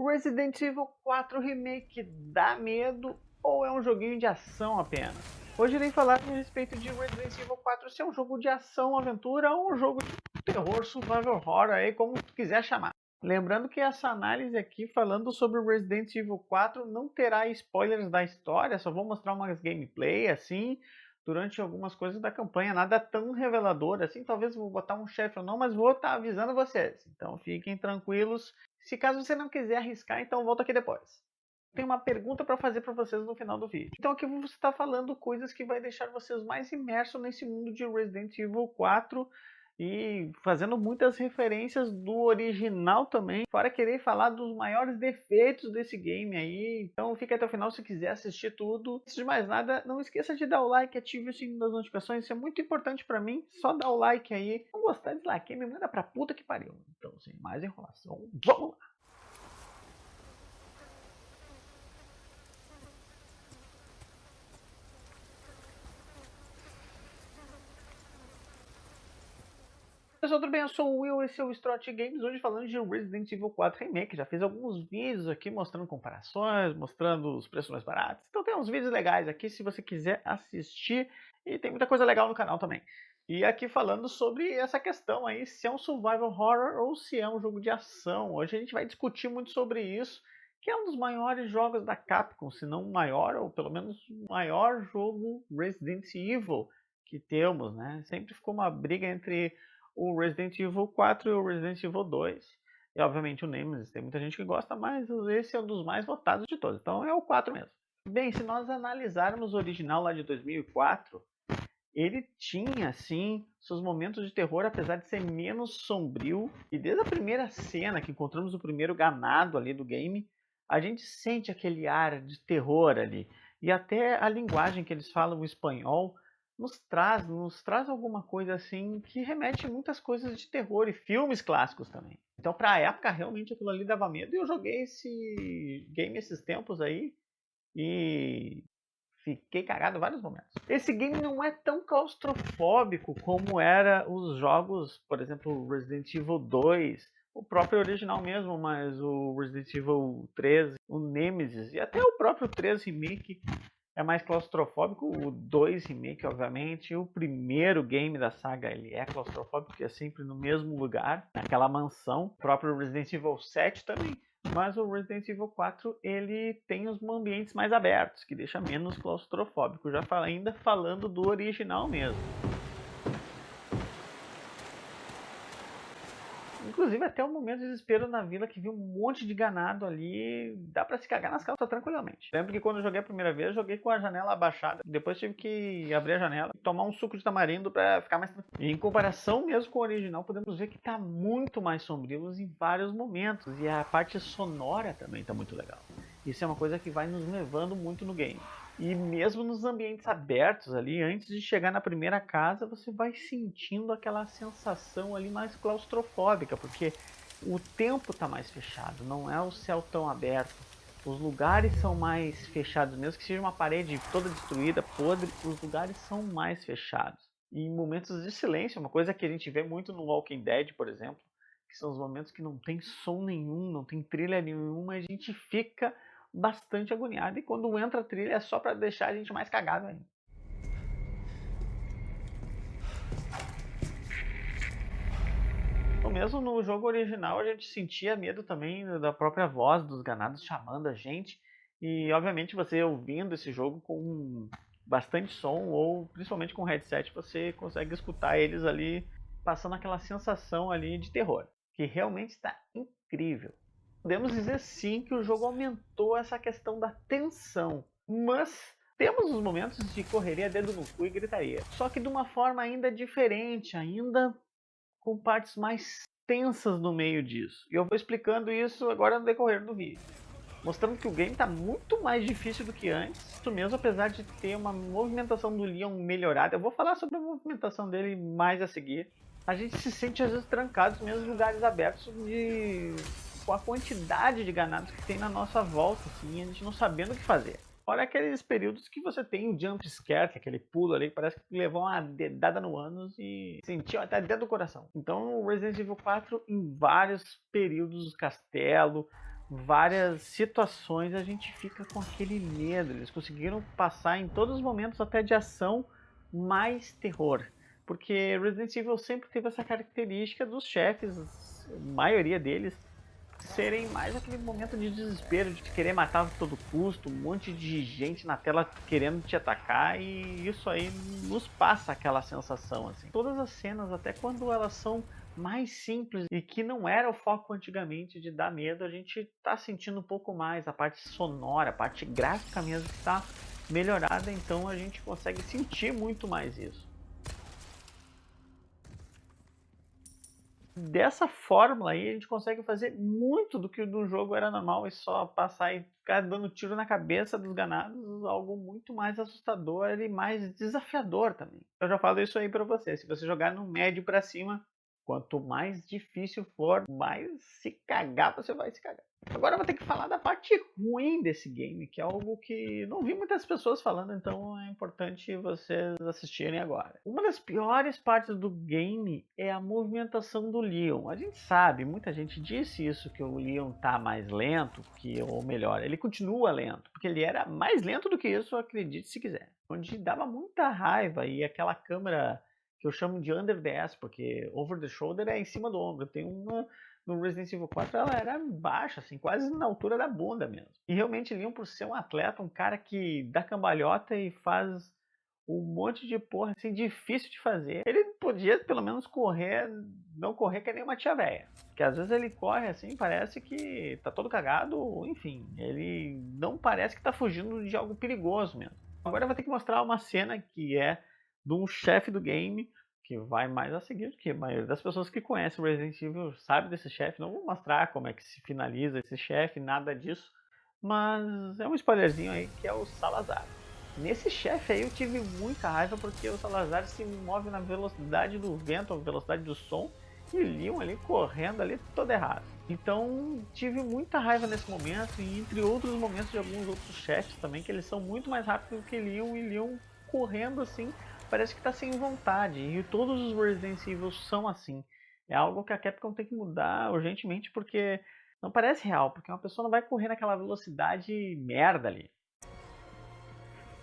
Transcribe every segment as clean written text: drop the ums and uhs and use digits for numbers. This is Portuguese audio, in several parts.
Resident Evil 4 Remake dá medo ou é um joguinho de ação apenas? Hoje irei falar a respeito de Resident Evil 4 se é um jogo de ação, aventura ou um jogo de terror, survival horror, aí como tu quiser chamar. Lembrando que essa análise aqui falando sobre Resident Evil 4 não terá spoilers da história, só vou mostrar umas gameplay assim, durante algumas coisas da campanha, nada tão revelador assim, talvez vou botar um chefe ou não, mas vou estar avisando vocês, então fiquem tranquilos. Se caso você não quiser arriscar, então volta aqui depois. Tem uma pergunta para fazer para vocês no final do vídeo. Então aqui eu vou estar falando coisas que vai deixar vocês mais imersos nesse mundo de Resident Evil 4 e fazendo muitas referências do original também, fora querer falar dos maiores defeitos desse game aí. Então fica até o final se quiser assistir tudo. Antes de mais nada, não esqueça de dar o like, ative o sininho das notificações, isso é muito importante para mim. Só dá o like aí. Se não gostar de like, me manda pra puta que pariu. Então sem mais enrolação, vamos lá! Pessoal, tudo bem? Eu sou o Will, esse é o Strot Games, hoje falando de Resident Evil 4 Remake. Já fiz alguns vídeos aqui mostrando comparações, mostrando os preços mais baratos. Então tem uns vídeos legais aqui se você quiser assistir e tem muita coisa legal no canal também. E aqui falando sobre essa questão aí, se é um survival horror ou se é um jogo de ação. Hoje a gente vai discutir muito sobre isso, que é um dos maiores jogos da Capcom, se não o maior, ou pelo menos o maior jogo Resident Evil que temos, né? Sempre ficou uma briga entre o Resident Evil 4 e o Resident Evil 2. E obviamente o Nemesis, tem muita gente que gosta, mas esse é um dos mais votados de todos. Então é o 4 mesmo. Bem, se nós analisarmos o original lá de 2004, ele tinha, sim, seus momentos de terror, apesar de ser menos sombrio. E desde a primeira cena que encontramos o primeiro ganado ali do game, a gente sente aquele ar de terror ali. E até a linguagem que eles falam, o espanhol, nos traz alguma coisa assim que remete a muitas coisas de terror e filmes clássicos também. Então, pra época, realmente aquilo ali dava medo. E eu joguei esse game esses tempos aí e fiquei cagado em vários momentos. Esse game não é tão claustrofóbico como era os jogos, por exemplo, Resident Evil 2, o próprio original mesmo, mas o Resident Evil 3, o Nemesis e até o próprio 3 Remake é mais claustrofóbico. O 2 Remake, obviamente, o primeiro game da saga, ele é claustrofóbico, porque é sempre no mesmo lugar, naquela mansão. O próprio Resident Evil 7 também. Mas o Resident Evil 4, ele tem os ambientes mais abertos, que deixa menos claustrofóbico. Já ainda falando do original mesmo. Inclusive até o momento de desespero na vila, que viu um monte de ganado ali, dá pra se cagar nas calças tranquilamente. Lembro que quando eu joguei a primeira vez, eu joguei com a janela abaixada, depois tive que abrir a janela e tomar um suco de tamarindo pra ficar mais tranquilo. E em comparação mesmo com o original, podemos ver que tá muito mais sombrio em vários momentos, e a parte sonora também tá muito legal. Isso é uma coisa que vai nos levando muito no game. E mesmo nos ambientes abertos ali, antes de chegar na primeira casa, você vai sentindo aquela sensação ali mais claustrofóbica, porque o tempo está mais fechado, não é o céu tão aberto. Os lugares são mais fechados, mesmo que seja uma parede toda destruída, podre, os lugares são mais fechados. E em momentos de silêncio, uma coisa que a gente vê muito no Walking Dead, por exemplo, que são os momentos que não tem som nenhum, não tem trilha nenhuma, a gente fica bastante agoniado, e quando entra a trilha é só pra deixar a gente mais cagado ainda. Então, mesmo no jogo original a gente sentia medo também da própria voz dos ganados chamando a gente, e obviamente você ouvindo esse jogo com bastante som ou principalmente com headset, você consegue escutar eles ali passando aquela sensação ali de terror, que realmente está incrível. Podemos dizer sim que o jogo aumentou essa questão da tensão, mas temos os momentos de correria, dedo no cu e gritaria. Só que de uma forma ainda diferente, ainda com partes mais tensas no meio disso. E eu vou explicando isso agora no decorrer do vídeo, mostrando que o game está muito mais difícil do que antes. Isso mesmo, apesar de ter uma movimentação do Leon melhorada. Eu vou falar sobre a movimentação dele mais a seguir. A gente se sente às vezes trancado mesmo em lugares abertos com a quantidade de ganados que tem na nossa volta, assim, a gente não sabendo o que fazer. Olha aqueles períodos que você tem o jump scare, que é aquele pulo ali que parece que levou uma dedada no ânus e sentiu até dentro do coração. Então o Resident Evil 4, em vários períodos, castelo, várias situações a gente fica com aquele medo. Eles conseguiram passar em todos os momentos, até de ação, mais terror. Porque Resident Evil sempre teve essa característica dos chefes, a maioria deles, serem mais aquele momento de desespero, de querer matar a todo custo, um monte de gente na tela querendo te atacar, e isso aí nos passa aquela sensação, assim. Todas as cenas, até quando elas são mais simples e que não era o foco antigamente de dar medo, a gente tá sentindo um pouco mais a parte sonora, a parte gráfica mesmo que tá melhorada, então a gente consegue sentir muito mais isso. Dessa fórmula aí a gente consegue fazer muito do que no jogo era normal e só passar e ficar dando tiro na cabeça dos ganados, algo muito mais assustador e mais desafiador também. Eu já falo isso aí pra você, se você jogar no médio pra cima, quanto mais difícil for, mais se cagar você vai se cagar. Agora eu vou ter que falar da parte ruim desse game, que é algo que não vi muitas pessoas falando, então é importante vocês assistirem agora. Uma das piores partes do game é a movimentação do Leon. A gente sabe, muita gente disse isso, que o Leon tá mais lento, ou melhor, ele continua lento, porque ele era mais lento do que isso, acredite se quiser. Onde dava muita raiva e aquela câmera que eu chamo de under the ass, porque over the shoulder é em cima do ombro. Tem uma no Resident Evil 4, ela era baixa, assim, quase na altura da bunda mesmo. E realmente Leon, por ser um atleta, um cara que dá cambalhota e faz um monte de porra assim difícil de fazer, ele podia pelo menos correr, não correr que nem uma tia véia. Que às vezes ele corre assim, parece que tá todo cagado, enfim, ele não parece que tá fugindo de algo perigoso mesmo. Agora eu vou ter que mostrar uma cena que é de um chefe do game, que vai mais a seguir, que a maioria das pessoas que conhecem o Resident Evil sabe desse chefe. Não vou mostrar como é que se finaliza esse chefe, nada disso, mas é um spoilerzinho aí, que é o Salazar. Nesse chefe aí eu tive muita raiva, porque o Salazar se move na velocidade do vento, a velocidade do som, e o Leon ali correndo ali todo errado. Então tive muita raiva nesse momento, e entre outros momentos de alguns outros chefes também, que eles são muito mais rápidos que Leon, e Leon correndo assim, parece que tá sem vontade. E todos os Resident Evil são assim. É algo que a Capcom tem que mudar urgentemente, porque não parece real, porque uma pessoa não vai correr naquela velocidade merda ali.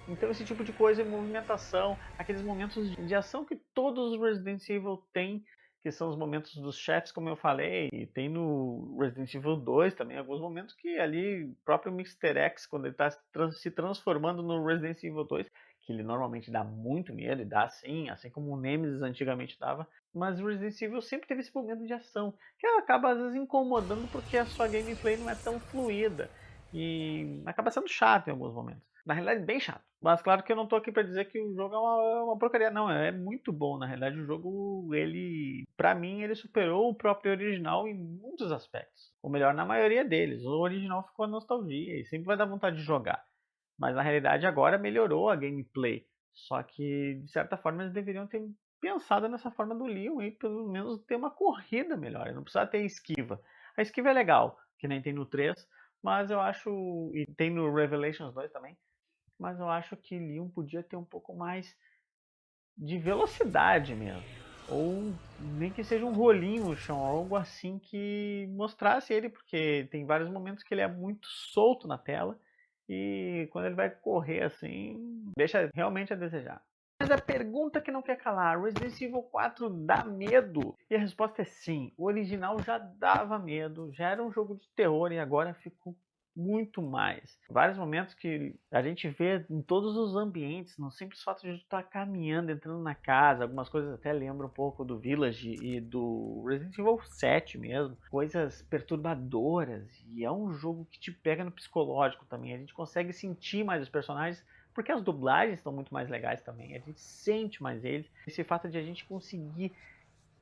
Então esse tipo de coisa, movimentação, aqueles momentos de ação que todos os Resident Evil têm, que são os momentos dos chefes, como eu falei, e tem no Resident Evil 2 também, alguns momentos que ali, o próprio Mr. X, quando ele está se transformando no Resident Evil 2, que ele normalmente dá muito medo, e dá sim, assim como o Nemesis antigamente dava, mas o Resident Evil sempre teve esse momento de ação, que acaba às vezes incomodando porque a sua gameplay não é tão fluida, e acaba sendo chato em alguns momentos. Na realidade, bem chato. Mas claro que eu não tô aqui pra dizer que o jogo é uma porcaria, não. É muito bom. Na realidade, o jogo, ele, pra mim, ele superou o próprio original em muitos aspectos. Ou melhor, na maioria deles. O original ficou a nostalgia e sempre vai dar vontade de jogar. Mas na realidade, agora melhorou a gameplay. Só que, de certa forma, eles deveriam ter pensado nessa forma do Leon e pelo menos ter uma corrida melhor. Não precisa ter esquiva. A esquiva é legal, que nem tem no 3, mas eu acho. E tem no Revelations 2 também, mas eu acho que Leon podia ter um pouco mais de velocidade mesmo. Ou nem que seja um rolinho no chão, algo assim que mostrasse ele, porque tem vários momentos que ele é muito solto na tela e quando ele vai correr assim, deixa realmente a desejar. Mas a pergunta que não quer calar, Resident Evil 4 dá medo? E a resposta é sim. O original já dava medo, já era um jogo de terror e agora ficou muito mais. Vários momentos que a gente vê em todos os ambientes, no simples fato de estar caminhando, entrando na casa, algumas coisas até lembram um pouco do Village e do Resident Evil 7 mesmo, coisas perturbadoras, e é um jogo que te pega no psicológico também, a gente consegue sentir mais os personagens, porque as dublagens estão muito mais legais também, a gente sente mais eles, esse fato de a gente conseguir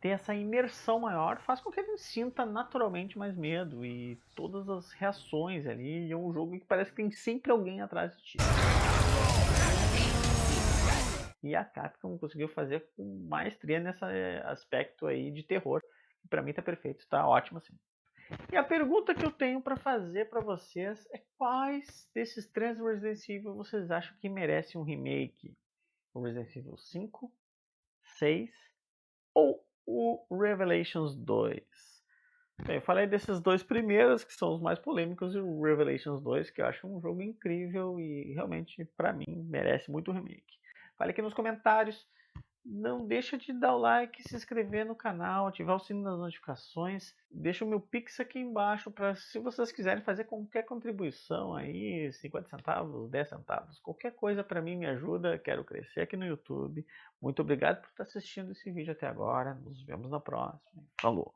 ter essa imersão maior faz com que a gente sinta naturalmente mais medo e todas as reações ali. É um jogo que parece que tem sempre alguém atrás de ti. E a Capcom conseguiu fazer com maestria nesse aspecto aí de terror, que pra mim tá perfeito, tá ótimo assim. E a pergunta que eu tenho para fazer para vocês é: quais desses três Resident Evil vocês acham que merecem um remake? O Resident Evil 5, 6 ou o Revelations 2? Bem, eu falei desses dois primeiros, que são os mais polêmicos, e o Revelations 2, que eu acho um jogo incrível e realmente, pra mim, merece muito remake. Fale aqui nos comentários. Não deixa de dar o like, se inscrever no canal, ativar o sino das notificações. Deixa o meu Pix aqui embaixo para se vocês quiserem fazer qualquer contribuição aí, 50 centavos, 10 centavos, qualquer coisa para mim me ajuda. Quero crescer aqui no YouTube. Muito obrigado por estar assistindo esse vídeo até agora. Nos vemos na próxima. Falou!